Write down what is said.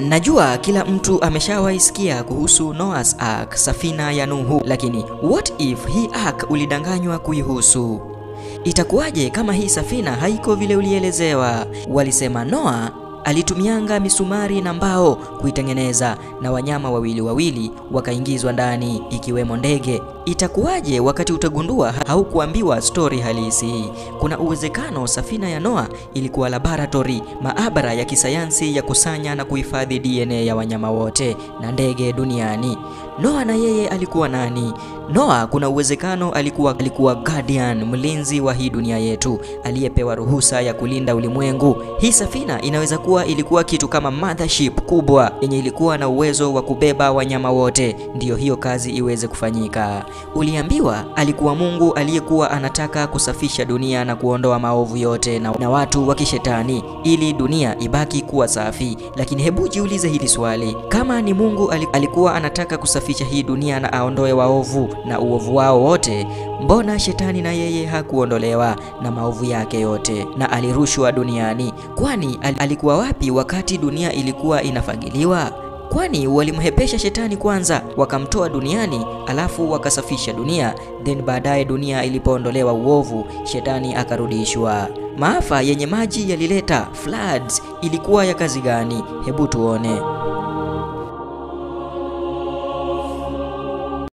Najua kila mtu ameshawaisikia kuhusu Noah's Ark, safina ya Nuhu, lakini what if hii ark ulidanganywa kuihusu? Itakuwaje kama hii safina haiko vile ulielezewa? Walisema Noah alitumianga misumari na mbao kuitengeneza na wanyama wawili wakaingizwa ndani ikiwemo ndege. Itakuwaje wakati utagundua haukuambiwa story halisi? Kuna uwezekano safina ya Noah ilikuwa laboratory, maabara ya kisayansi ya kusanya na kuhifadhi DNA ya wanyama wote na ndege duniani. Noah na yeye alikuwa nani? Noah kuna uwezekano alikuwa guardian, mlinzi wa hii dunia yetu, aliyepewa ruhusa ya kulinda ulimwengu. Hii safina inaweza kuwa ilikuwa kitu kama mothership kubwa yenye ilikuwa na uwezo wa kubeba wanyama wote, ndiyo hiyo kazi iweze kufanyika. Uliambiwa alikuwa Mungu aliyekuwa anataka kusafisha dunia na kuondoa maovu yote na watu wa kishetani ili dunia ibaki kuwa safi. Lakini hebu jiulize hili swali, kama ni Mungu alikuwa anataka kusafisha hii dunia na aondoe waovu na uovu wao wote, mbona shetani na yeye hakuondolewa na maovu yake yote na alirushwa duniani? Kwani alikuwa wapi wakati dunia ilikuwa inafagiliwa? Kwani walimhepesha shetani kwanza wakamtoa duniani alafu wakasafisha dunia, then baadaye dunia ilipoondolewa uovu shetani akarudishwa. Maafa yenye maji yalileta floods ilikuwa ya kazi gani? Hebu tuone.